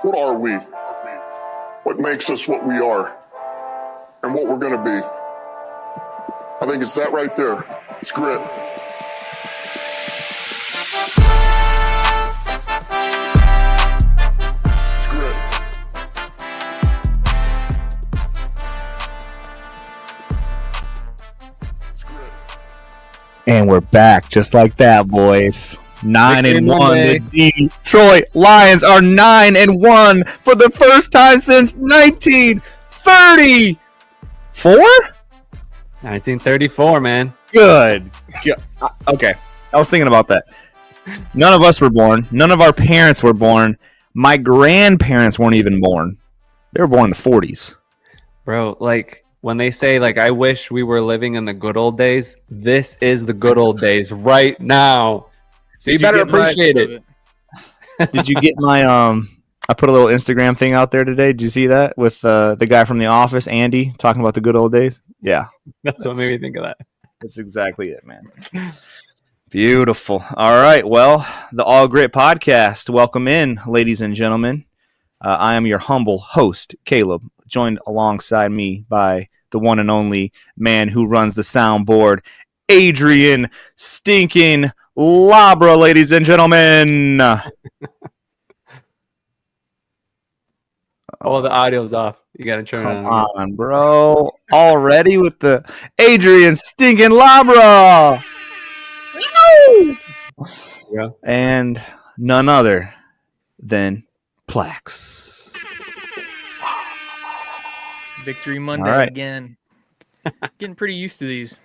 What are we? What makes us what we are? And what we're going to be? I think it's that right there. It's grit. It's grit. It's grit. And we're back just like that, boys. 9-1. The Detroit Lions are 9-1 for the first time since 1934. 1934, man. Good. Okay, I was thinking about that. None of us were born. None of our parents were born. My grandparents weren't even born. They were born in the 40s. Bro, like when they say, like, I wish we were living in the good old days, this is the good old days right now. So you better appreciate it. Did you get my I put a little Instagram thing out there today. Did you see that with the guy from The Office, Andy, talking about the good old days? Yeah. That's what made me think of that. That's exactly it, man. Beautiful. All right. Well, the All Grit podcast. Welcome in, ladies and gentlemen. I am your humble host, Caleb, joined alongside me by the one and only man who runs the soundboard, Adrian Stinking Labra, ladies and gentlemen. Oh, the audio's off. You got to turn it Come on. on, bro. Already with the Adrian Stinking Labra. Yeah. And none other than Plax. Victory Monday right. again. Getting pretty used to these.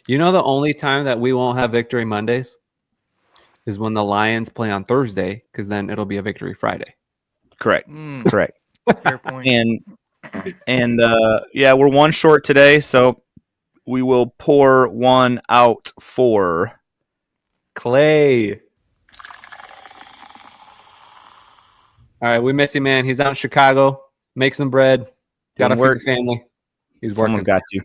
You know, the only time that we won't have Victory Mondays is when the Lions play on Thursday, because then it'll be a Victory Friday. Correct. Correct. Fair point. And yeah, we're one short today, so we will pour one out for Clay. All right, we miss you, man. He's out in Chicago. Make some bread. Got to feed the family. He's working. Someone's got you.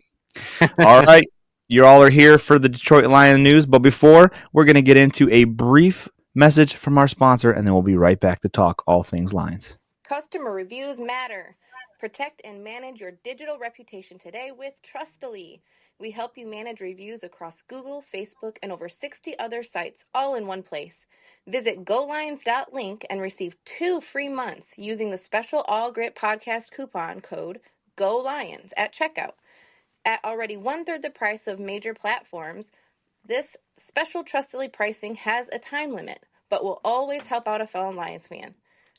All right. You all are here for the Detroit Lions news, but before, we're going to get into a brief message from our sponsor, and then we'll be right back to talk all things Lions. Customer reviews matter. Protect and manage your digital reputation today with Trustily. We help you manage reviews across Google, Facebook, and over 60 other sites, all in one place. Visit GoLions.link and receive 2 free months using the special All Grit podcast coupon code GOLIONS at checkout. At already 1/3 the price of major platforms, this special Trustily pricing has a time limit, but will always help out a fellow Lions fan.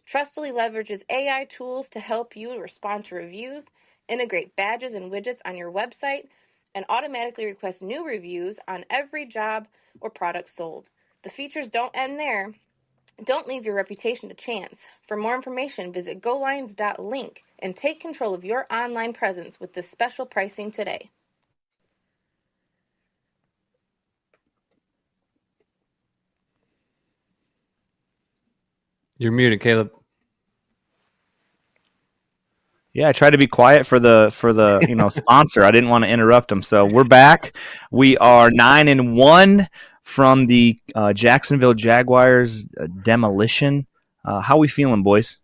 Trustily leverages AI tools to help you respond to reviews, integrate badges and widgets on your website, and automatically request new reviews on every job or product sold. The features don't end there. Don't leave your reputation to chance. For more information, visit GoLions.link and take control of your online presence with this special pricing today. You're muted, Caleb. Yeah, I tried to be quiet for the sponsor. I didn't want to interrupt them. So we're back. We are 9-1 from the Jacksonville Jaguars demolition. How we feeling, boys?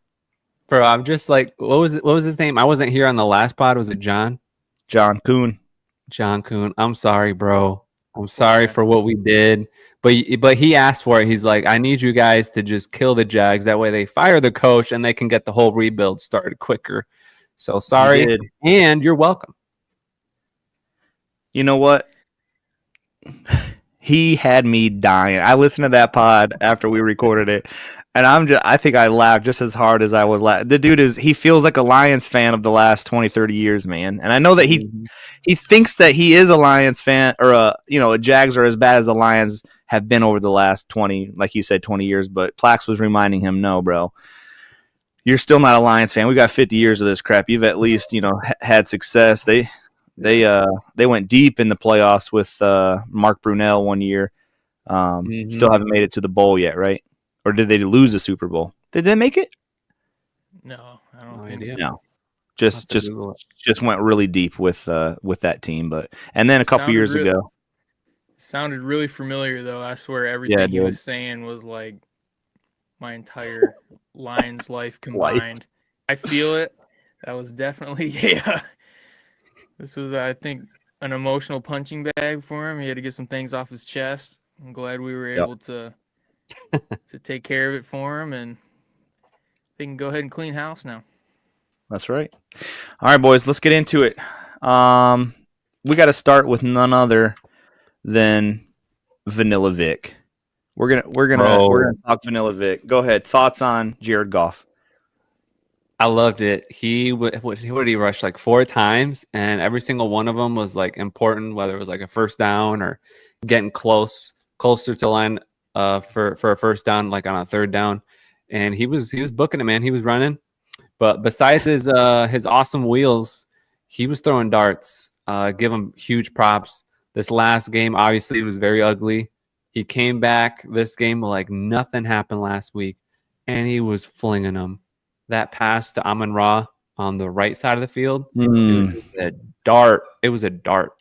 Bro, I'm just like, what was his name? I wasn't here on the last pod. Was it John? John Kuhn. John Kuhn. I'm sorry, bro. I'm sorry for what we did. But he asked for it. He's like, I need you guys to just kill the Jags. That way they fire the coach and they can get the whole rebuild started quicker. So sorry, and you're welcome. You know what? He had me dying. I listened to that pod after we recorded it, and I think I laughed just as hard as I was laughing. The dude he feels like a Lions fan of the last 20, 30 years, man. And I know that he thinks that he is a Lions fan, or a Jags are as bad as the Lions have been over the last 20, like you said, 20 years. But Plax was reminding him, no, bro. You're still not a Lions fan. We got 50 years of this crap. You've at least, had success. They went deep in the playoffs with Mark Brunell one year. Still haven't made it to the bowl yet, right? Or did they lose the Super Bowl? Did they make it? No, I don't think so. No. Just went really deep with that team, and then a couple years ago. Sounded really familiar though. I swear everything he was saying was like my entire Lions life combined. I feel it. That was definitely This was, I think, an emotional punching bag for him. He had to get some things off his chest. I'm glad we were able to take care of it for him, and they can go ahead and clean house now. That's right. All right, boys, let's get into it. We got to start with none other than Vanilla Vic. We're gonna talk Vanilla Vic. Go ahead. Thoughts on Jared Goff? I loved it. What did he rush like 4 times, and every single one of them was like important, whether it was like a first down or getting closer to line for a first down, like on a third down. And he was booking it, man. He was running. But besides his awesome wheels, he was throwing darts. Give him huge props. This last game, obviously, was very ugly. He came back this game like nothing happened last week, and he was flinging them. That pass to Amon-Ra on the right side of the field, it was a dart. It was a dart.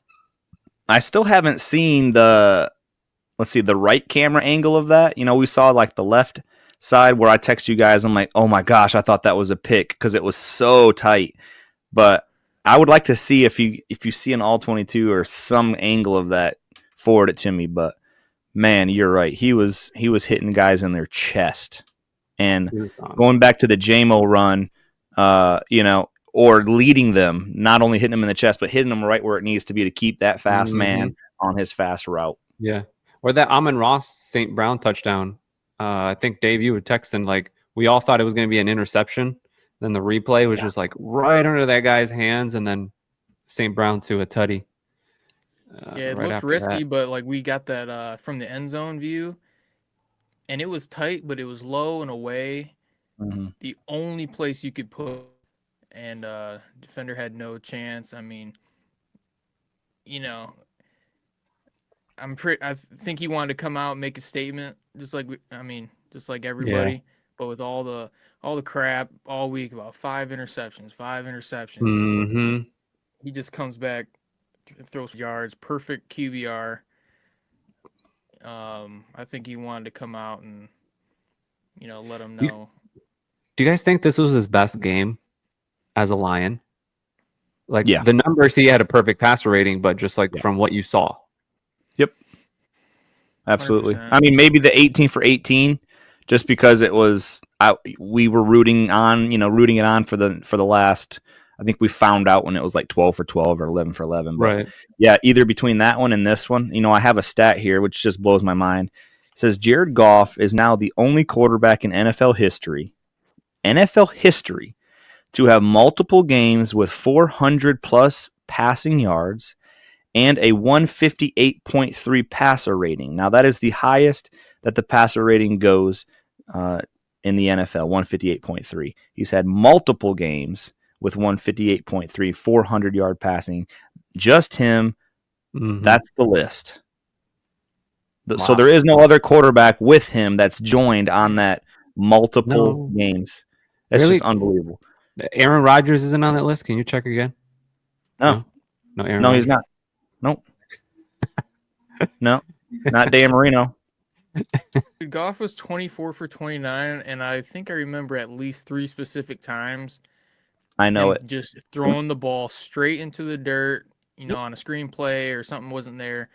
I still haven't seen the right camera angle of that. You know, we saw like the left side where I text you guys. I'm like, oh my gosh, I thought that was a pick because it was so tight. But I would like to see if you see an all 22 or some angle of that, forward it to me. But man, you're right. He was hitting guys in their chest. And going back to the JMO run, or leading them, not only hitting them in the chest, but hitting them right where it needs to be to keep that fast man on his fast route. Yeah. Or that Amon-Ra St. Brown touchdown. I think, Dave, you were texting, like, we all thought it was going to be an interception. Then the replay was just like right under that guy's hands, and then St. Brown to a tutty. It looked risky, but like we got that from the end zone view. And it was tight, but it was low and away. Mm-hmm. The only place you could put, and defender had no chance. I mean, I think he wanted to come out and make a statement, just like everybody. Yeah. But with all the crap all week about 5 interceptions. Mm-hmm. He just comes back, throws yards, perfect QBR. I think he wanted to come out and, let him know. Do you guys think this was his best game as a Lion? Like, the numbers, he had a perfect passer rating, but just like from what you saw. Yep. Absolutely. 100%. I mean, maybe the 18 for 18, just because it was, we were rooting it on for the last. I think we found out when it was like 12 for 12 or 11 for 11. But right. Yeah, either between that one and this one. I have a stat here which just blows my mind. It says Jared Goff is now the only quarterback in NFL history to have multiple games with 400 plus passing yards and a 158.3 passer rating. Now that is the highest that the passer rating goes in the NFL, 158.3. He's had multiple games with 158.3, 400-yard passing. Just him. Mm-hmm. That's the list. Wow. So there is no other quarterback with him that's joined on that multiple games. That's really? Just unbelievable. Aaron Rodgers isn't on that list. Can you check again? No, Aaron no, Rodgers. He's not. Nope. No, not Dan Marino. Goff was 24 for 29, and I think I remember at least 3 specific times. I know it. Just throwing the ball straight into the dirt, on a screenplay or something wasn't there.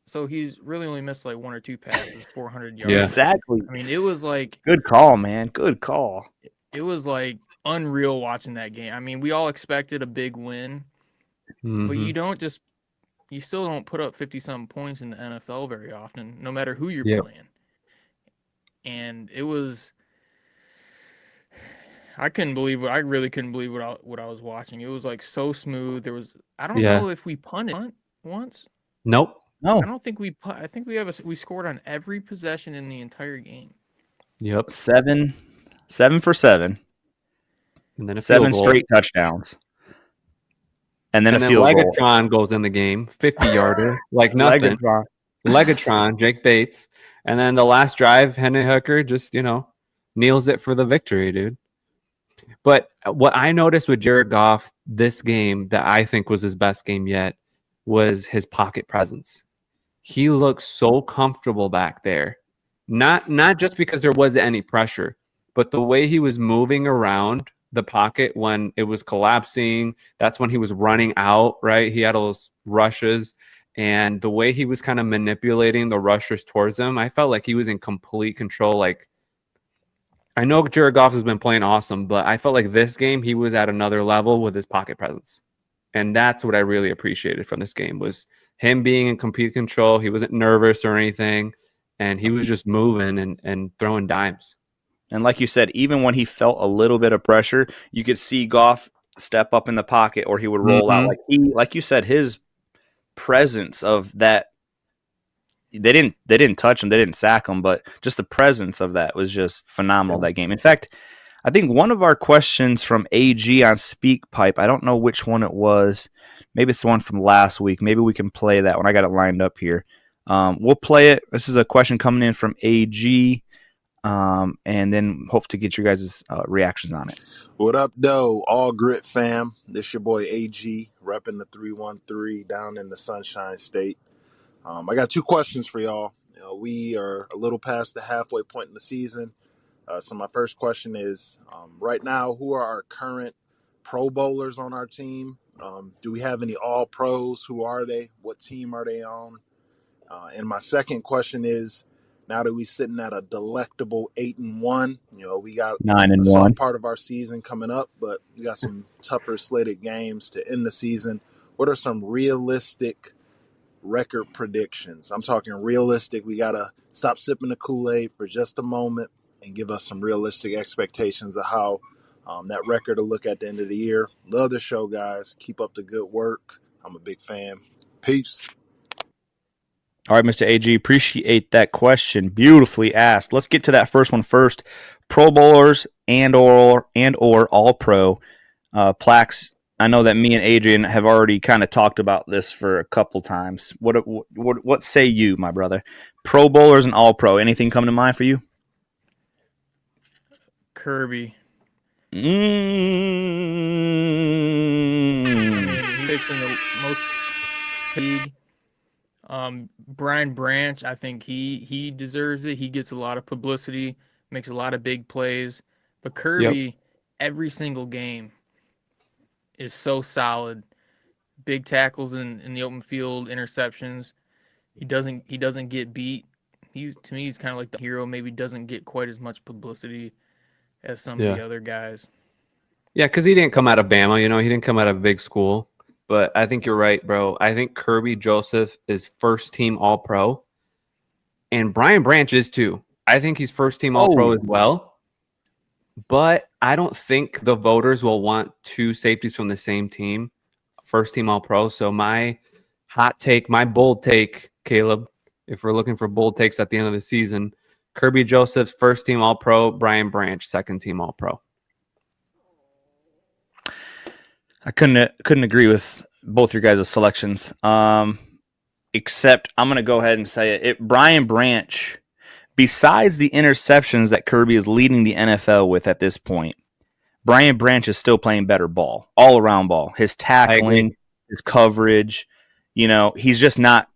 So he's really only missed like 1 or 2 passes, 400 yards. Yeah. Exactly. I mean, it was like... Good call, man. Good call. It was like unreal watching that game. I mean, we all expected a big win, but you still don't put up 50-something points in the NFL very often, no matter who you're playing. And it was... I really couldn't believe what I was watching. It was like so smooth. There was, I don't know if we punted once. Nope. No. I don't think we I think we scored on every possession in the entire game. Yep. 7 for 7. And then 7 straight touchdowns. And then a field goal. Legatron goes in the game, 50-yarder, like nothing. Legatron, Jake Bates. And then the last drive, Hendon Hooker just, kneels it for the victory, dude. But what I noticed with Jared Goff this game that I think was his best game yet was his pocket presence. He looks so comfortable back there. Not just because there wasn't any pressure, but the way he was moving around the pocket when it was collapsing. That's when he was running out, right? He had all those rushes, and the way he was kind of manipulating the rushers towards him, I felt like he was in complete control. Like, I know Jared Goff has been playing awesome, but I felt like this game he was at another level with his pocket presence. And that's what I really appreciated from this game, was him being in complete control. He wasn't nervous or anything, and he was just moving and throwing dimes. And like you said, even when he felt a little bit of pressure, you could see Goff step up in the pocket, or he would roll out. Like you said, his presence of that, they didn't touch him, they didn't sack him, but just the presence of that was just phenomenal that game. In fact, I think one of our questions from AG on SpeakPipe, I don't know which one it was. Maybe it's the one from last week. Maybe we can play that one. I got it lined up here. We'll play it. This is a question coming in from AG. And then hope to get your guys' reactions on it. What up, though? All Gritt fam. This your boy AG, repping the 313 down in the Sunshine State. I got 2 questions for y'all. We are a little past the halfway point in the season. So my first question is, right now, who are our current Pro Bowlers on our team? Do we have any All-Pros? Who are they? What team are they on? And my second question is, now that we're sitting at a delectable 8-1, we got 9-1. a soft part of our season coming up, but we got some tougher slated games to end the season. What are some realistic record predictions? I'm talking realistic. We got to stop sipping the Kool-Aid for just a moment and give us some realistic expectations of how that record will look at the end of the year. Love the show, guys. Keep up the good work. I'm a big fan. Peace. All right, Mr. AG, appreciate that question. Beautifully asked. Let's get to that first one first. Pro Bowlers and or All Pro. Plax, I know that me and Adrian have already kind of talked about this for a couple times. What say you, my brother? Pro Bowlers and All Pro. Anything come to mind for you? Kirby. Mm. He picks in the most league. Brian Branch, I think he deserves it. He gets a lot of publicity, makes a lot of big plays. But Kirby, every single game is so solid. Big tackles in the open field, interceptions. He doesn't get beat. To me, he's kind of like the hero. Maybe doesn't get quite as much publicity as some of the other guys. Yeah, because he didn't come out of Bama. He didn't come out of a big school. But I think you're right, bro. I think Kirby Joseph is first team All-Pro. And Brian Branch is too. I think he's first team All-Pro as well. But I don't think the voters will want 2 safeties from the same team, first team All-Pro. So my hot take, my bold take, Caleb, if we're looking for bold takes at the end of the season, Kirby Joseph's first team All-Pro, Brian Branch, second team All-Pro. I couldn't agree with both your guys' selections. Except I'm going to go ahead and say it. Brian Branch, besides the interceptions that Kirby is leading the NFL with at this point, Brian Branch is still playing better ball, all around ball. His tackling, his coverage, he's just not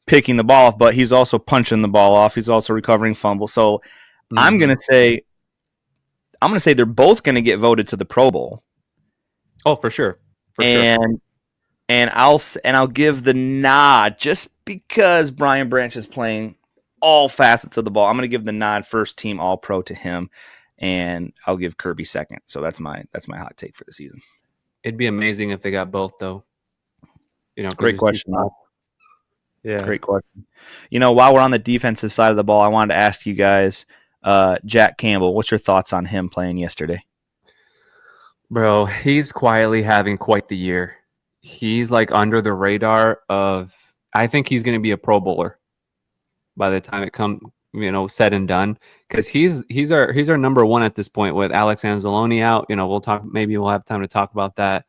picking the ball off, but he's also punching the ball off. He's also recovering fumble. So I'm going to say they're both going to get voted to the Pro Bowl. Oh, for sure. And I'll give the nod just because Brian Branch is playing all facets of the ball. I'm going to give the nod first team All Pro to him, and I'll give Kirby second. So that's my hot take for the season. It'd be amazing if they got both, though. Great question. Yeah, great question. While we're on the defensive side of the ball, I wanted to ask you guys, Jack Campbell, what's your thoughts on him playing yesterday? Bro, he's quietly having quite the year. He's like under the radar of, I think he's going to be a Pro Bowler by the time it comes, said and done. Because he's our number one at this point with Alex Anzalone out. Maybe we'll have time to talk about that.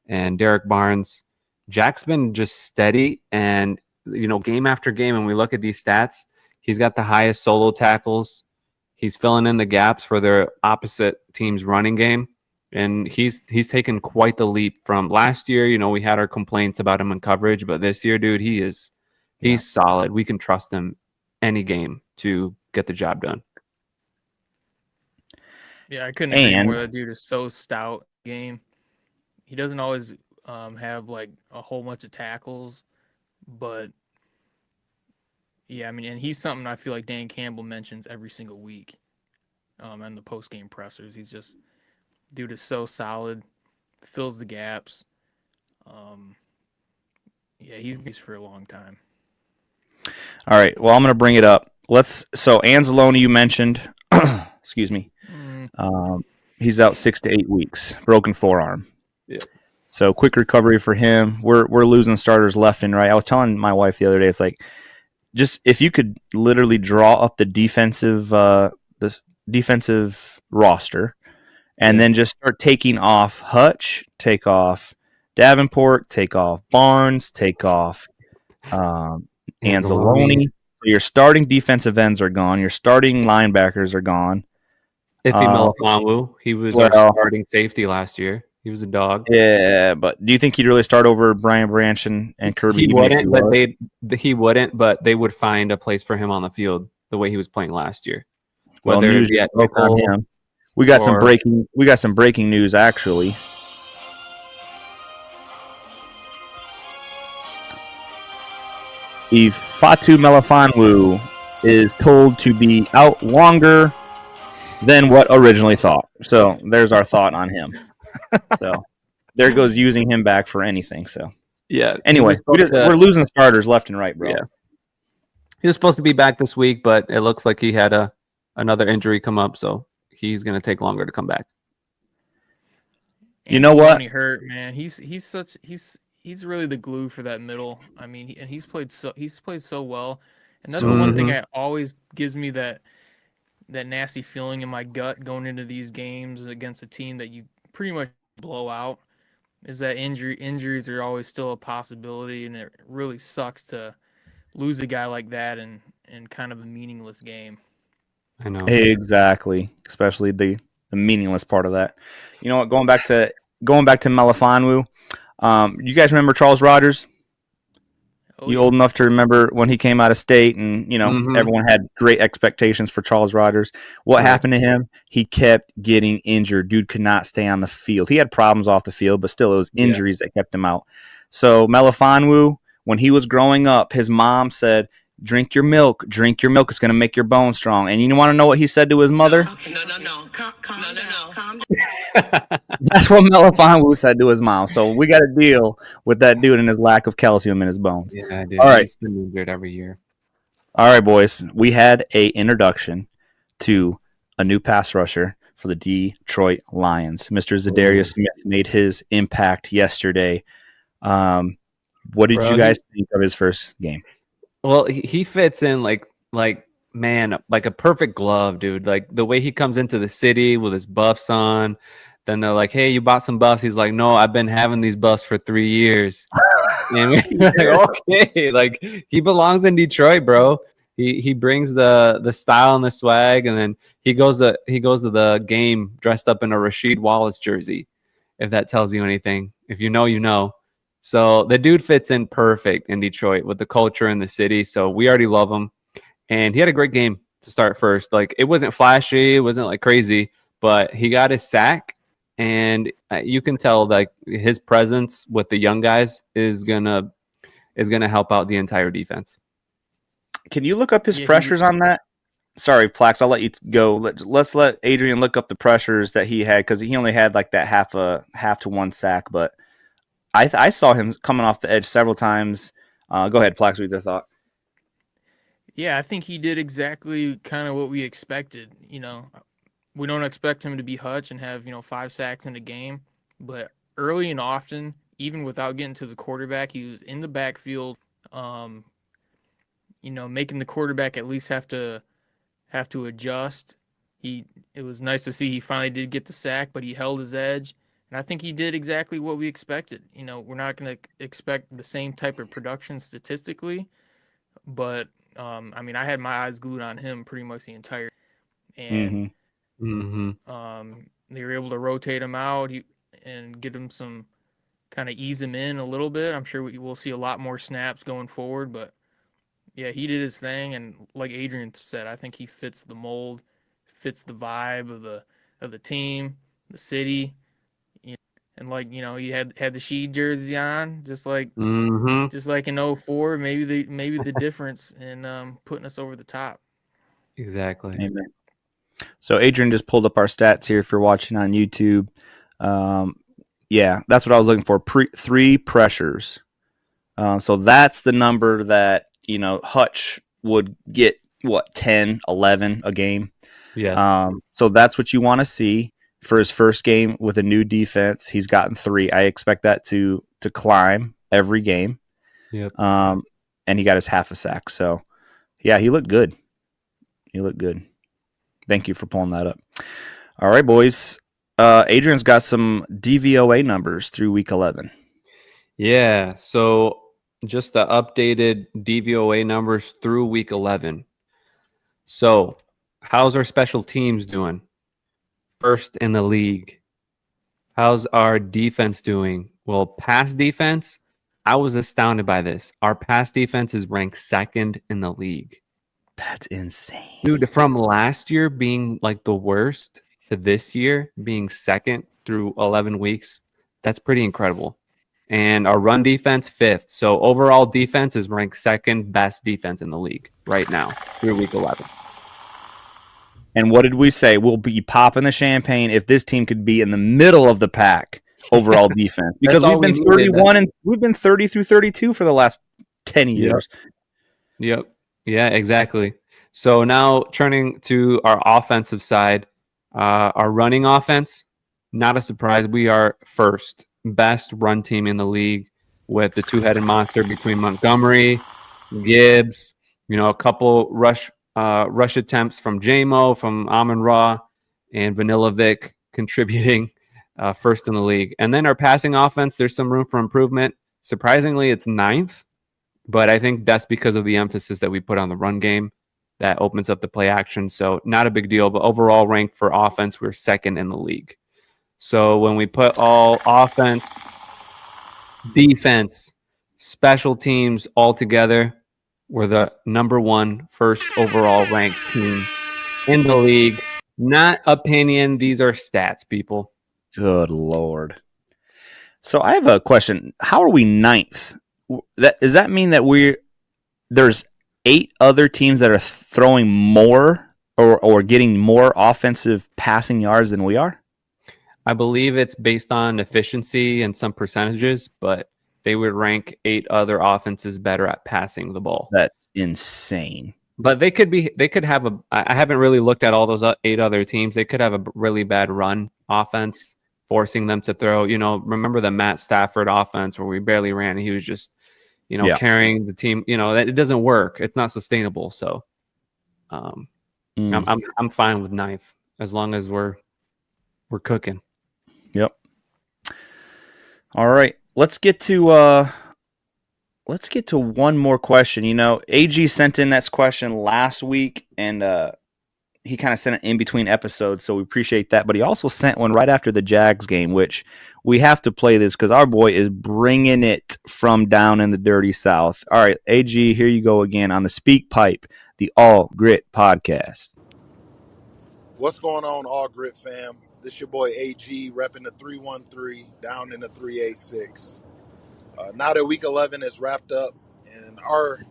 And Derek Barnes. Jack's been just steady, and game after game, when we look at these stats, he's got the highest solo tackles. He's filling in the gaps for their opposite team's running game. And he's taken quite the leap from last year. We had our complaints about him in coverage, but this year, dude, he's solid. We can trust him any game to get the job done. Yeah, I couldn't agree And- more. That dude is so stout game. He doesn't always have like a whole bunch of tackles, but yeah, I mean, and he's something I feel like Dan Campbell mentions every single week and the post game pressers. He's just dude is so solid, fills the gaps. Yeah, he's for a long time. All right. Well, I'm going to bring it up. So Anzalone, you mentioned, excuse me. He's out 6 to 8 weeks, broken forearm. Yeah. So quick recovery for him. We're losing starters left and right. I was telling my wife the other day, it's like, just if you could literally draw up the defensive roster, and then just start taking off Hutch, take off Davenport, take off Barnes, take off Anzalone. Your starting defensive ends are gone. Your starting linebackers are gone. Ife Melifonwu, he was our starting safety last year. He was a dog. Yeah, but do you think he'd really start over Brian Branch and Kirby? He wouldn't, but they would find a place for him on the field the way he was playing last year. Well, news broke on him. We got some breaking news actually. Ifeatu Melifonwu is told to be out longer than what originally thought. So there's our thought on him. So there goes using him back for anything. So yeah. Anyway, we're losing starters left and right, bro. Yeah. He was supposed to be back this week, but it looks like he had another injury come up, so he's going to take longer to come back. You know what? He hurt, man. He's really the glue for that middle. I mean, he's played so well, and that's the one thing that always gives me that nasty feeling in my gut going into these games against a team that you pretty much blow out. Is that injuries are always still a possibility, and it really sucks to lose a guy like that in kind of a meaningless game. I know. Exactly, especially the meaningless part of that. You know what? Going back to Melifonwu, you guys remember Charles Rogers? You old enough to remember when he came out of state, and everyone had great expectations for Charles Rogers. What happened to him? He kept getting injured. Dude could not stay on the field. He had problems off the field, but still, it was injuries that kept him out. So Melifonwu, when he was growing up, his mom said, drink your milk. It's going to make your bones strong. And you want to know what he said to his mother? No. Calm down. That's what Melifonwu said to his mom. So we got to deal with that dude and his lack of calcium in his bones. Yeah, dude. All right. He's been injured every year. All right, boys. We had a introduction to a new pass rusher for the Detroit Lions. Mr. Zadarius Smith made his impact yesterday. What did you guys think of his first game? Well, he fits in like a perfect glove, dude. Like the way he comes into the city with his buffs on. Then they're like, "Hey, you bought some buffs?" He's like, "No, I've been having these buffs for 3 years." And we're like, okay, like he belongs in Detroit, bro. He brings the style and the swag, and then he goes to the game dressed up in a Rasheed Wallace jersey. If that tells you anything, if you know, you know. So the dude fits in perfect in Detroit with the culture in the city. So we already love him. And he had a great game to start first. Like it wasn't flashy, it wasn't like crazy, but he got his sack, and you can tell like his presence with the young guys is gonna help out the entire defense. Can you look up his pressures on that? Sorry, Plax, I'll let you go. Let's let Adrian look up the pressures that he had, because he only had like that half to one sack, but I saw him coming off the edge several times. Go ahead, Plax, with your thought. Yeah, I think he did exactly kind of what we expected. You know, we don't expect him to be Hutch and have 5 sacks in a game, but early and often, even without getting to the quarterback, he was in the backfield. Making the quarterback at least have to adjust. It was nice to see he finally did get the sack, but he held his edge. And I think he did exactly what we expected. We're not going to expect the same type of production statistically, but I had my eyes glued on him pretty much the entire. And they were able to rotate him out and get him some kind of ease him in a little bit. I'm sure we'll see a lot more snaps going forward, but yeah, he did his thing, and like Adrian said, I think he fits the mold, fits the vibe of the team, the city, and like he had the She jersey on, just like Mm-hmm. in 04, maybe the difference in putting us over the top. Exactly. Amen. So Adrian just pulled up our stats here if you're watching on YouTube. Yeah, that's what I was looking for. 3 pressures. So that's the number that, Hutch would get, 10, 11 a game. Yes. So that's what you want to see for his first game with a new defense. He's gotten 3. I expect that to climb every game. Yep. And he got his half a sack. So, yeah, he looked good. Thank you for pulling that up. All right, boys. Adrian's got some DVOA numbers through week 11. Yeah. So just the updated DVOA numbers through week 11. So how's our special teams doing? First in the league. How's our defense doing? Well, pass defense, I was astounded by this. Our pass defense is ranked 2nd in the league. That's insane. Dude, from last year being like the worst to this year being 2nd through 11 weeks, that's pretty incredible. And our run defense 5th. So overall defense is ranked 2nd best defense in the league right now through week 11. And what did we say? We'll be popping the champagne if this team could be in the middle of the pack overall defense. Because we've been 31 and we've been 30 through 32 for the last 10 years. Yep. Yeah, exactly. So now turning to our offensive side, our running offense, not a surprise. We are 1st best run team in the league with the 2-headed monster between Montgomery, Gibbs, a couple rush attempts from JMO, from Amon-Ra, and Vanilla Vic contributing 1st in the league. And then our passing offense, there's some room for improvement. Surprisingly, it's 9th, but I think that's because of the emphasis that we put on the run game that opens up the play action. So not a big deal, but overall rank for offense, we're 2nd in the league. So when we put all offense, defense, special teams all together, we're the number 1 first overall ranked team in the league. Not opinion. These are stats, people. Good Lord. So I have a question. How are we 9th? Does that mean that there's 8 other teams that are throwing more or getting more offensive passing yards than we are? I believe it's based on efficiency and some percentages, but they would rank 8 other offenses better at passing the ball. That's insane. But they could have I haven't really looked at all those 8 other teams. They could have a really bad run offense, forcing them to throw. Remember the Matt Stafford offense where we barely ran. He was just, carrying the team. That it doesn't work. It's not sustainable. So, I'm fine with 9th as long as we're cooking. Yep. All right. Let's get to one more question. AG sent in that question last week, and he kind of sent it in between episodes, so we appreciate that. But he also sent one right after the Jags game, which we have to play this because our boy is bringing it from down in the dirty South. All right, AG, here you go again on the Speak Pipe, the All Grit podcast. What's going on, All Grit fam? This your boy AG repping the 313 down in the 386. Now that week 11 is wrapped up and our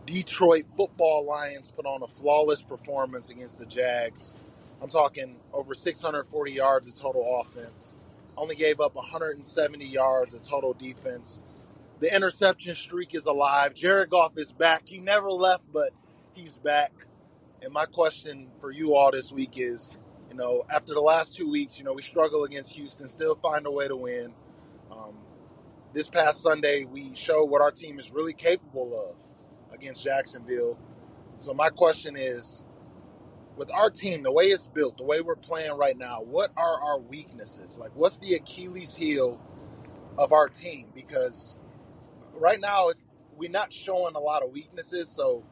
Detroit football Lions put on a flawless performance against the Jags. I'm talking over 640 yards of total offense. Only gave up 170 yards of total defense. The interception streak is alive. Jared Goff is back. He never left, but he's back. And my question for you all this week is, after the last 2 weeks, we struggle against Houston, still find a way to win. This past Sunday, we showed what our team is really capable of against Jacksonville. So my question is, with our team, the way it's built, the way we're playing right now, what are our weaknesses? Like, what's the Achilles heel of our team? Because right now, we're not showing a lot of weaknesses, so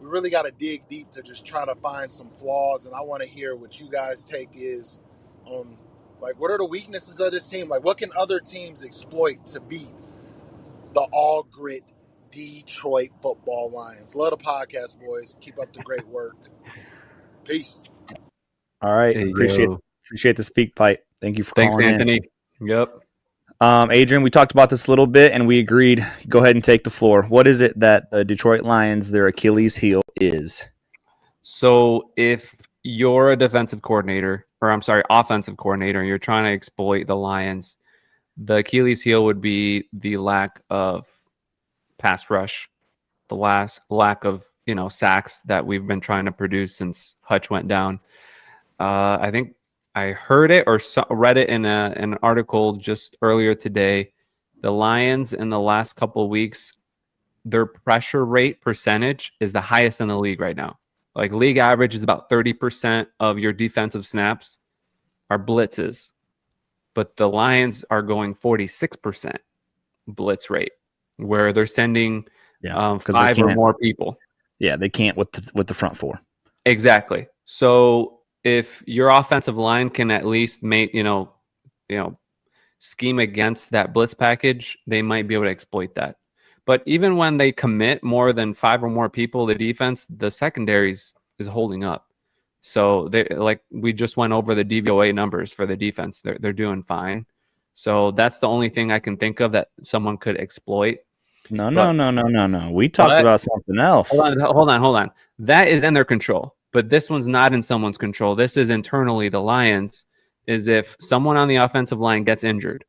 we really got to dig deep to just try to find some flaws. And I want to hear what you guys' take is on, what are the weaknesses of this team? What can other teams exploit to beat the All Grit Detroit Football Lions. Love the podcast, boys. Keep up the great work. Peace. All right. Hey, Appreciate yo. the speak pipe. Thank you for Thanks, calling Anthony. Yep. in. Adrian, we talked about this a little bit and we agreed. Go ahead and take the floor. What is it that the Detroit Lions, their Achilles heel is? So if you're a offensive coordinator, and you're trying to exploit the Lions, the Achilles heel would be the lack of pass rush, the lack of sacks that we've been trying to produce since Hutch went down. I think I heard it or read it in an article just earlier today. The Lions in the last couple of weeks, their pressure rate percentage is the highest in the league right now. Like league average is about 30% of your defensive snaps are blitzes, but the Lions are going 46% blitz rate, where they're sending 5 or more people. Yeah, they can't with the front four. Exactly. So if your offensive line can at least make scheme against that blitz package, they might be able to exploit that. But even when they commit more than 5 or more people, the defense, the secondary is holding up. So they we just went over the DVOA numbers for the defense. They're doing fine. So that's the only thing I can think of that someone could exploit. No. We talked about something else. Hold on. That is in their control, but this one's not in someone's control. This is internally the Lions. Is if someone on the offensive line gets injured,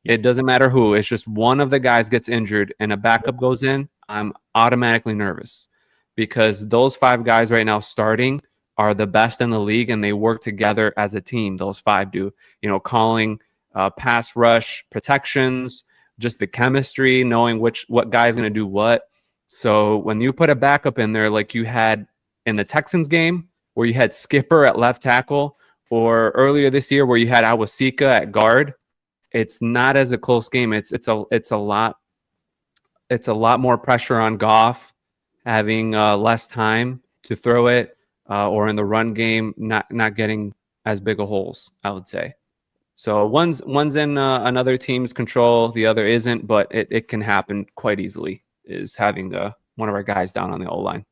it doesn't matter who. It's just one of the guys gets injured and a backup goes in. I'm automatically nervous because those 5 guys right now starting are the best in the league and they work together as a team. Those 5 do, calling pass rush protections, just the chemistry, knowing what guy's going to do what. So when you put a backup in there, like you had in the Texans game where you had Skipper at left tackle, or earlier this year where you had Awasika at guard, it's not as a close game. It's a lot more pressure on Goff having less time to throw it, or in the run game not getting as big of holes, I would say. So one's in another team's control, the other isn't, but it can happen quite easily. Is having one of our guys down on the O-line.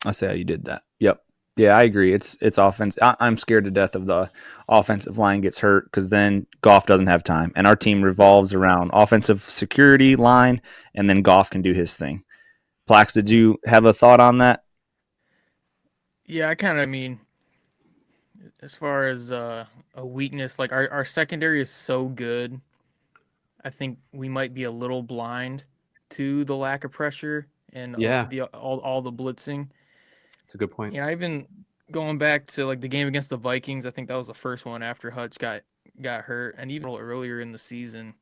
I see how you did that. Yep. Yeah, I agree. It's offense. I'm scared to death of the offensive line gets hurt because then Goff doesn't have time. And our team revolves around offensive security line, and then Goff can do his thing. Plax, did you have a thought on that? Yeah, as far as a weakness, like our secondary is so good. I think we might be a little blind to the lack of pressure and all the blitzing. That's a good point. Yeah, I've been going back to like the game against the Vikings. I think that was the first one after Hutch got hurt, and even earlier in the season,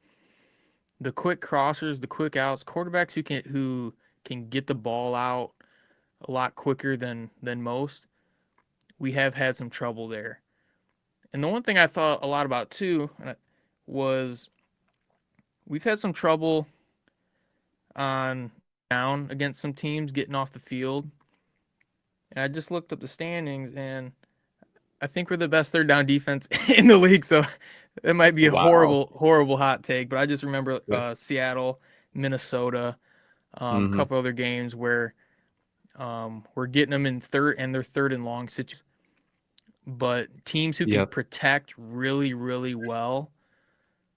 the quick crossers, the quick outs, quarterbacks who can get the ball out a lot quicker than most. We have had some trouble there. And the one thing I thought a lot about too was we've had some trouble on down against some teams getting off the field. And I just looked up the standings, and I think we're the best third down defense in the league. So it might be a horrible hot take, but I just remember Seattle, Minnesota, a couple other games where we're getting them in third, and they're third and long situations. But teams who can protect really, really well,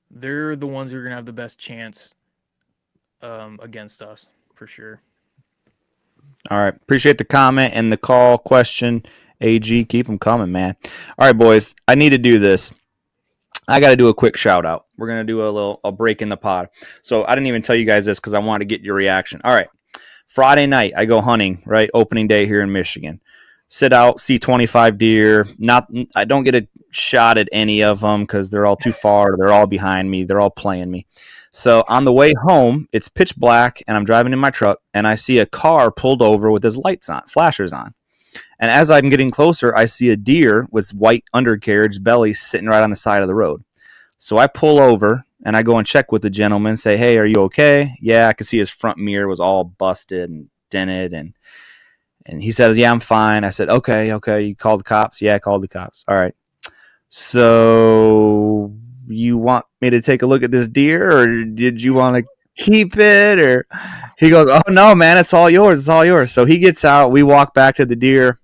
they're the ones who are going to have the best chance against us, for sure. All right. Appreciate the comment and the call question. AG, keep them coming, man. All right, boys. I need to do this. I got to do a quick shout out. We're going to do a break in the pod. So I didn't even tell you guys this because I wanted to get your reaction. All right. Friday night, I go hunting, right? Opening day here in Michigan. Sit out, see 25 deer. I don't get a shot at any of them because they're all too far. They're all behind me. They're all playing me. So on the way home, it's pitch black, and I'm driving in my truck, and I see a car pulled over with his lights on, flashers on. And as I'm getting closer, I see a deer with white undercarriage belly sitting right on the side of the road. So I pull over, and I go and check with the gentleman, say, hey, are you okay? Yeah, I could see his front mirror was all busted and dented, and he says, yeah, I'm fine. I said, okay, you called the cops? Yeah, I called the cops. All right. So you want me to take a look at this deer, or did you want to keep it, or he goes, oh no, man, it's all yours. It's all yours. So he gets out. We walk back to the deer,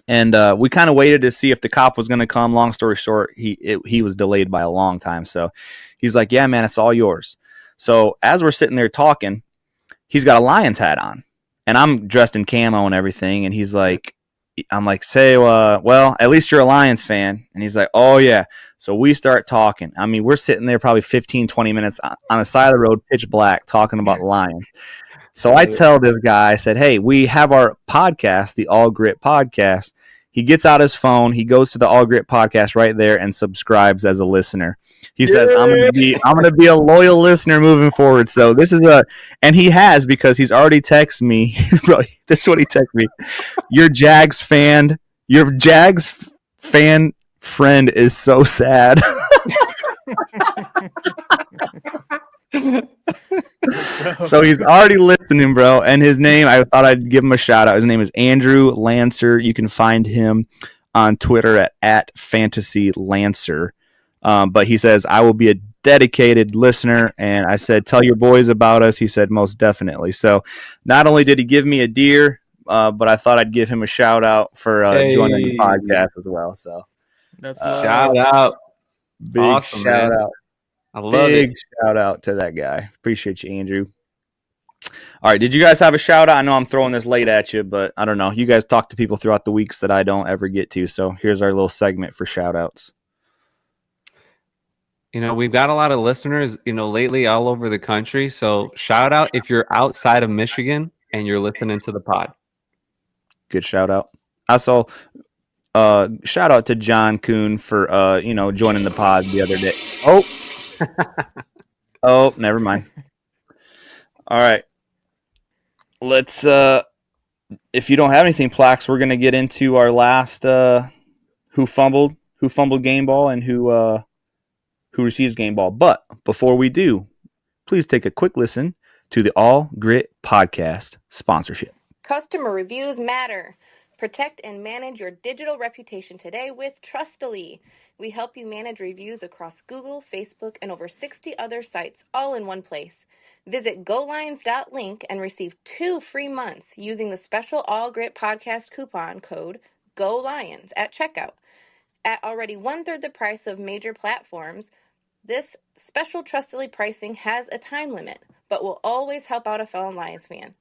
and we kind of waited to see if the cop was going to come. Long story short, he was delayed by a long time. So he's like, yeah, man, it's all yours. So as we're sitting there talking, he's got a Lions hat on, and I'm dressed in camo and everything. And he's like, I'm like, well, at least you're a Lions fan. And he's like, oh yeah. So we start talking. I mean, we're sitting there probably 15, 20 minutes on the side of the road, pitch black, talking about Lions. So I tell this guy, I said, hey, we have our podcast, the All Gritt podcast. He gets out his phone. He goes to the All Gritt podcast right there and subscribes as a listener. He says, I'm gonna be a loyal listener moving forward. So this is and he has, because he's already texted me. Bro, this is what he texted me. Your Jags fan friend is so sad. So he's already listening, bro. And his name, I thought I'd give him a shout out. His name is Andrew Lancer. You can find him on Twitter at Fantasy Lancer. But he says, I will be a dedicated listener. And I said, tell your boys about us. He said, most definitely. So not only did he give me a deer, but I thought I'd give him a shout out for joining the podcast as well. So That's shout out. Big Awesome, shout man. out. I love Big it. shout out to that guy. Appreciate you, Andrew. All right. Did you guys have a shout out? I know I'm throwing this late at you, but I don't know. You guys talk to people throughout the weeks that I don't ever get to. So here's our little segment for shout outs. You know, we've got a lot of listeners, lately all over the country. So shout out if you're outside of Michigan and you're listening to the pod. Good shout out. Also, shout out to John Kuhn for joining the pod the other day. Oh, never mind. All right. Let's if you don't have anything, Plax, we're gonna get into our last who fumbled game ball and who receives game ball. But before we do, please take a quick listen to the All Gritt podcast sponsorship. Customer reviews matter. Protect and manage your digital reputation today with Trustily. We help you manage reviews across Google, Facebook, and over 60 other sites, all in one place. Visit GoLions.link and receive 2 free months using the special All Gritt podcast coupon code GOLIONS at checkout. At already 1/3 the price of major platforms, this special Trustily pricing has a time limit, but will always help out a fellow Lions fan.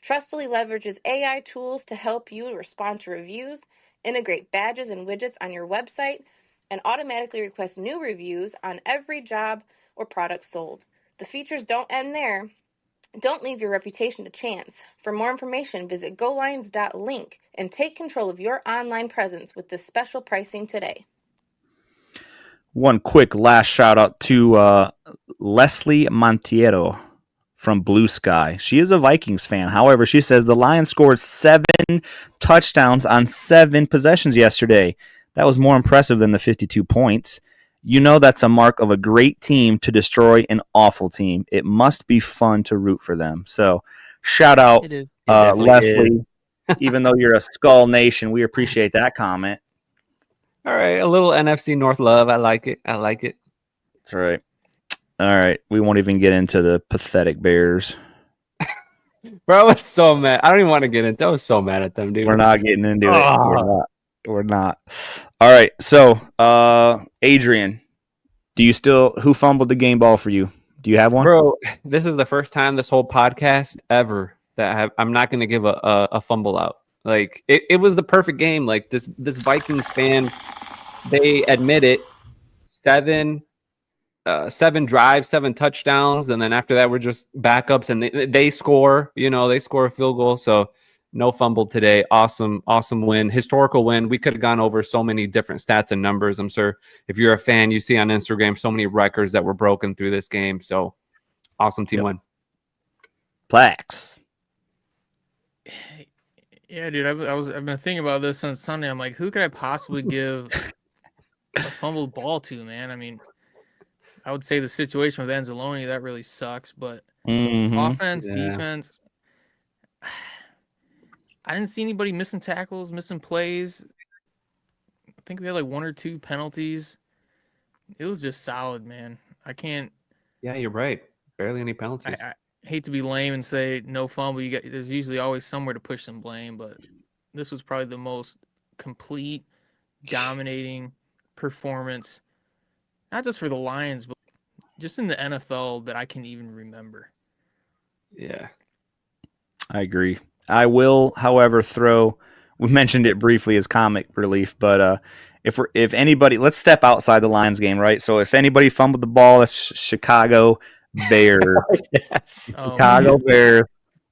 Trustily leverages AI tools to help you respond to reviews, integrate badges and widgets on your website, and automatically request new reviews on every job or product sold. The features don't end there. Don't leave your reputation to chance. For more information, visit GoLions.link and take control of your online presence with this special pricing today. One quick last shout out to Leslie Montiero from Blue Sky. She is a Vikings fan. However, she says the Lions scored 7 touchdowns on 7 possessions yesterday. That was more impressive than the 52 points. You know that's a mark of a great team to destroy an awful team. It must be fun to root for them. So shout out, It is. Leslie. Even though you're a Skull Nation, we appreciate that comment. All right, a little NFC North love. I like it. That's right. All right. We won't even get into the pathetic Bears. Bro, I was so mad. I don't even want to get into it. I was so mad at them, dude. We're not getting into it. Oh. We're not. All right. So, Adrian, who fumbled the game ball for you? Do you have one? Bro, this is the first time this whole podcast ever that I'm not going to give a fumble out. Like, it was the perfect game. Like, this Vikings fan, they admit it. 7 drives, 7 touchdowns, and then after that, we're just backups, and they score. They score a field goal. So no fumble today. Awesome win, historical win. We could have gone over so many different stats and numbers. I'm sure if you're a fan, you see on Instagram so many records that were broken through this game. So awesome team win. Plax. Yeah, dude. I've been thinking about this since Sunday. I'm like, who could I possibly give a fumbled ball to, man? I mean, I would say the situation with Anzalone, that really sucks. But offense, defense, I didn't see anybody missing tackles, missing plays. I think we had like 1 or 2 penalties. It was just solid, man. I can't. Yeah, you're right. Barely any penalties. I hate to be lame and say no fumble. There's usually always somewhere to push some blame, but this was probably the most complete, dominating performance, not just for the Lions, but just in the NFL that I can even remember. Yeah. I agree. I will, however, we mentioned it briefly as comic relief, but if anybody, let's step outside the Lions game, right? So if anybody fumbled the ball, that's Chicago Bears. Yes. Chicago Bears.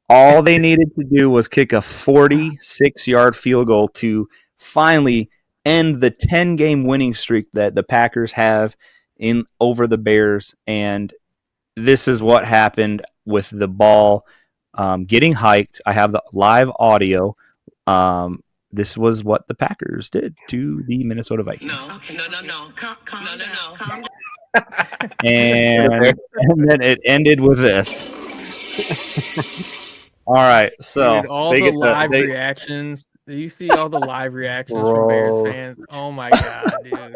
All they needed to do was kick a 46-yard field goal to finally end the 10-game winning streak that the Packers have in over the Bears. And this is what happened with the ball getting hiked. I have the live audio. This was what the Packers did to the Minnesota Vikings. No. Calm down. And then it ended with this. All right, so Dude, all the live reactions. Do you see all the live reactions from Bears fans? Oh my god, dude!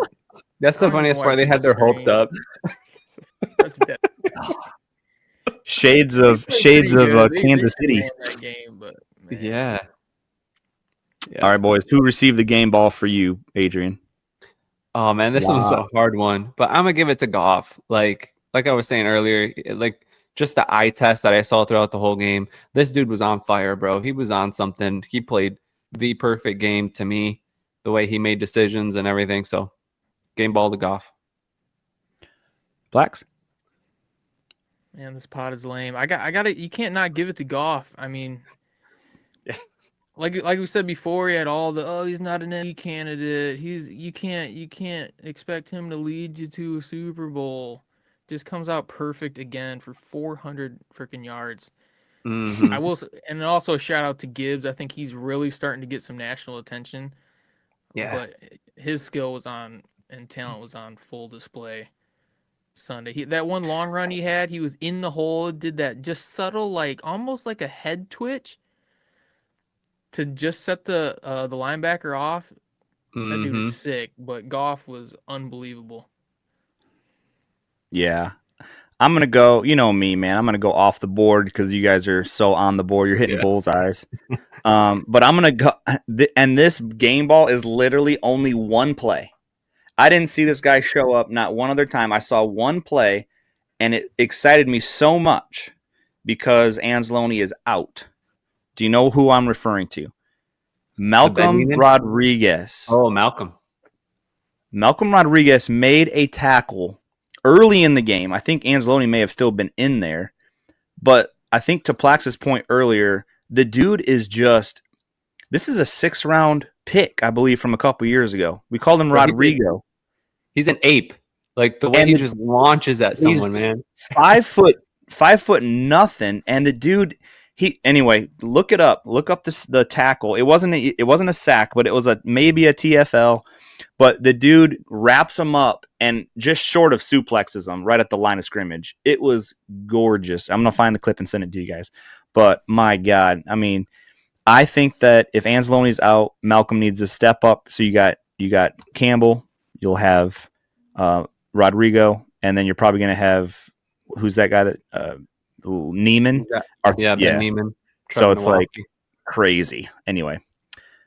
That's the funniest part. They had their hopes up. That's dead. Shades of Kansas City. That game, but Yeah. All right, boys. Who received the game ball for you, Adrian? Oh man, this was a hard one, but I'm gonna give it to Goff. Like I was saying earlier, just the eye test that I saw throughout the whole game. This dude was on fire, bro. He was on something. He played the perfect game to me, the way he made decisions and everything. So, game ball to Goff. Blacks? Man, this pot is lame. I got it. You can't not give it to Goff. I mean, like we said before, he had all the he's not an MVP candidate. You can't expect him to lead you to a Super Bowl. Just comes out perfect again for 400 freaking yards. Mm-hmm. I will, and also a shout out to Gibbs. I think he's really starting to get some national attention. Yeah, but his skill and talent was on full display Sunday. That one long run he had, he was in the hole, did that just subtle, almost like a head twitch to just set the linebacker off. Mm-hmm. That dude is sick, but Goff was unbelievable. Yeah. I'm going to go, you know me, man. I'm going to go off the board because you guys are so on the board. You're hitting bullseyes. But I'm going to go, and this game ball is literally only one play. I didn't see this guy show up not one other time. I saw one play, and it excited me so much because Anzalone is out. Do you know who I'm referring to? Malcolm Rodriguez. Oh, Malcolm. Malcolm Rodriguez made a tackle early in the game. I think Anzalone may have still been in there. But I think to Plax's point earlier, the dude is this is a 6th-round pick, I believe, from a couple years ago. We called him Rodrigo. He's an ape. Like the way he just launches at someone, man. 5 foot nothing. And the dude, anyway, look it up. Look up the tackle. It wasn't a sack, but it was maybe a TFL. But the dude wraps him up and just short of suplexes him right at the line of scrimmage. It was gorgeous. I'm going to find the clip and send it to you guys. But my God, I mean, I think that if Anzalone's out, Malcolm needs to step up. So you got Campbell, you'll have Rodrigo, and then you're probably going to have, who's that guy that Neiman? Ben Neiman. So it's crazy. Anyway.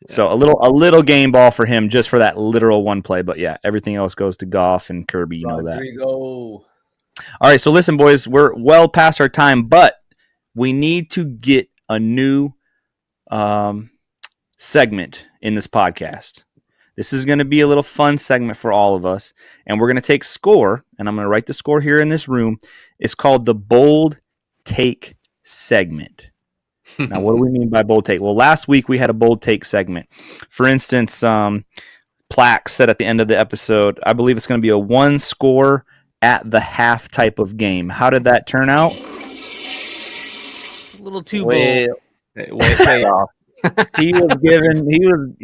Yeah. So a little game ball for him just for that literal one play, but yeah, everything else goes to Goff and Kirby. You know that. All right, so listen, boys, we're well past our time, but we need to get a new segment in this podcast. This is going to be a little fun segment for all of us, and we're going to take score, and I'm going to write the score here in this room. It's called the Bold Take segment. Now, what do we mean by bold take? Well, last week we had a bold take segment. For instance, Plaque said at the end of the episode, I believe it's going to be a 1-score at the half type of game. How did that turn out? A little too bold. Way off. He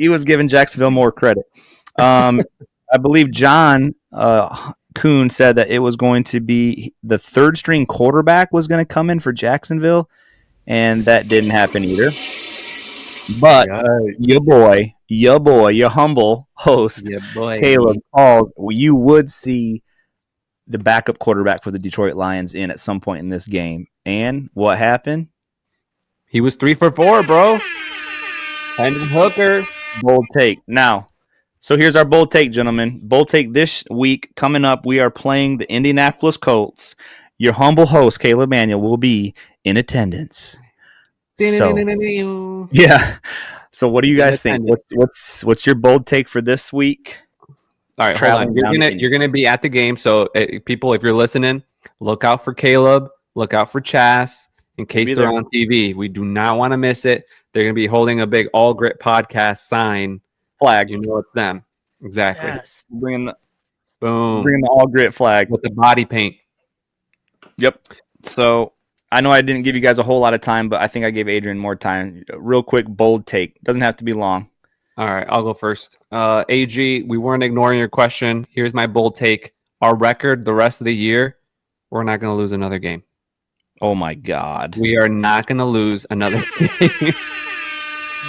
was giving Jacksonville more credit. I believe John Kuhn said that it was going to be the 3rd-string quarterback was going to come in for Jacksonville. And that didn't happen either. But your humble host, Caleb, you would see the backup quarterback for the Detroit Lions in at some point in this game. And what happened? He was 3 for 4, bro. Hendon Hooker. Bold take. Now, so here's our bold take, gentlemen. Bold take this week. Coming up, we are playing the Indianapolis Colts. Your humble host, Caleb Manuel, will be in attendance. So, yeah. So what do you guys think? What's your bold take for this week? All right, hold on. You're gonna be at the game. So people, if you're listening, look out for Caleb. Look out for Chas in case they're on TV. We do not want to miss it. They're gonna be holding a big All Gritt podcast sign flag. You know it's them. Exactly. Yes. Bringing the Boom. All Gritt flag With the body paint. Yep. So I know I didn't give you guys a whole lot of time, but I think I gave Adrian more time. Real quick, bold take. Doesn't have to be long. All right, I'll go first. AG, we weren't ignoring your question. Here's my bold take. Our record the rest of the year, we're not going to lose another game. Oh, my God. We are not going to lose another game.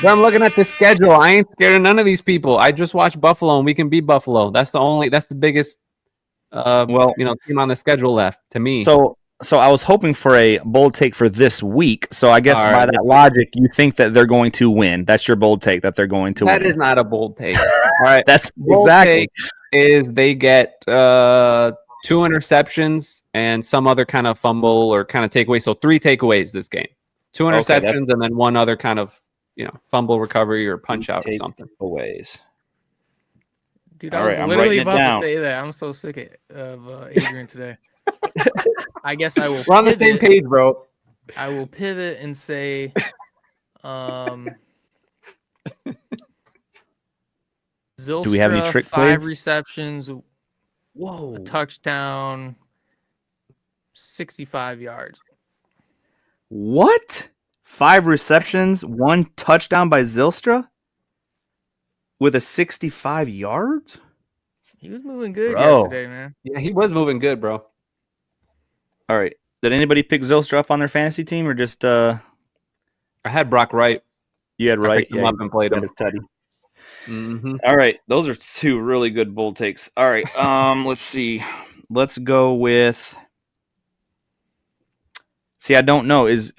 But I'm looking at the schedule. I ain't scared of none of these people. I just watched Buffalo, and we can beat Buffalo. That's the biggest team on the schedule left to me. So I was hoping for a bold take for this week. So I guess by that logic, you think that they're going to win. That's your bold take, that they're going to win. That is not a bold take. All right. That's bold exactly. Is they get 2 interceptions and some other kind of fumble or kind of takeaway. So 3 takeaways this game. 2 interceptions and then one other kind of fumble recovery or punch out or something. Takeaways. Dude, I was literally about to say that. I'm so sick of Adrian today. I guess I will. We're on the same page, bro. I will pivot and say, Zylstra, do we have any trick 5 plays? receptions, Whoa, a touchdown, 65 yards. What? 5 receptions, 1 touchdown by Zylstra with a 65 yards? He was moving good yesterday, man. Yeah, he was moving good, bro. All right. Did anybody pick Zylstra up on their fantasy team or just I had Brock Wright. You had Wright. Him up and played him. Teddy. Mm-hmm. All right. Those are 2 really good bold takes. All right. Let's see. Let's go with I don't know. Is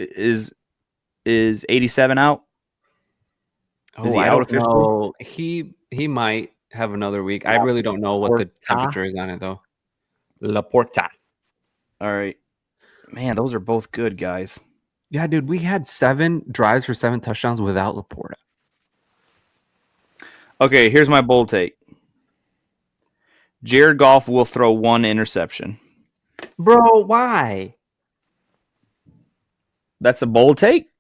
87 out? Is he out officially? He might have another week. I really don't know what the temperature is on it though. Laporta. All right. Man, those are both good, guys. Yeah, dude, we had 7 drives for 7 touchdowns without Laporta. Okay, here's my bold take. Jared Goff will throw 1 interception. Bro, why? That's a bold take?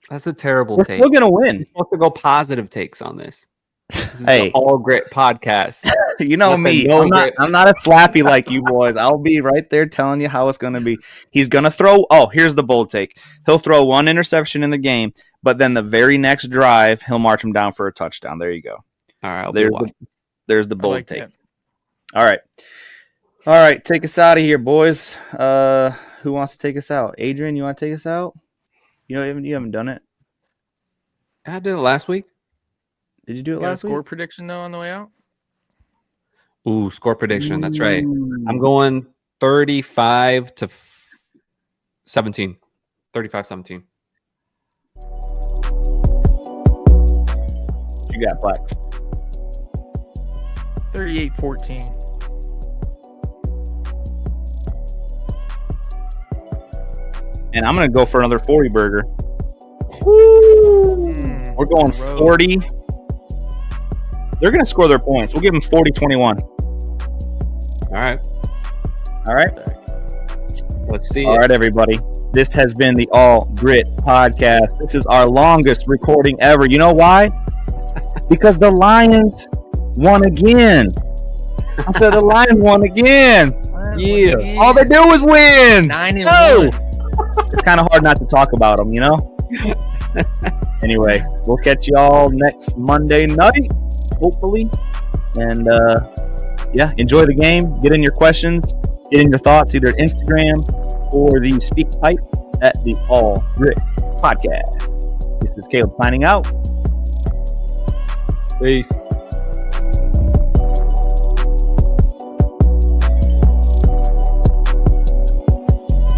That's a terrible We're take. still going to win. We're supposed to go positive takes on this. This is Hey. the All Gritt podcast. You know me. I'm not a slappy like you boys. I'll be right there telling you how it's going to be. He's going to throw. Oh, here's the bold take. He'll throw 1 interception in the game, but then the very next drive, he'll march him down for a touchdown. There you go. All right. There's the bold like take. that. All right. Take us out of here, boys. Who wants to take us out? Adrian, you want to take us out? You haven't done it. I did it last week. Did you do it Got a last score week? prediction though on the way out? Ooh, score prediction. That's right. I'm going 35-17. 35-17. You got Black. 38-14. And I'm going to go for another 40 burger. We're going 40. They're going to score their points. We'll give them 40-21. All right. Let's see. All right, everybody. This has been the All Gritt podcast. This is our longest recording ever. You know why? Because the Lions won again. I said the Lions won again. Yeah. All they do is win. 9-1. It's kind of hard not to talk about them, you know? Anyway, we'll catch you all next Monday night, hopefully. And, enjoy the game. Get in your questions. Get in your thoughts, either Instagram or the speak pipe at the All Gritt podcast. This is Caleb signing out. Peace.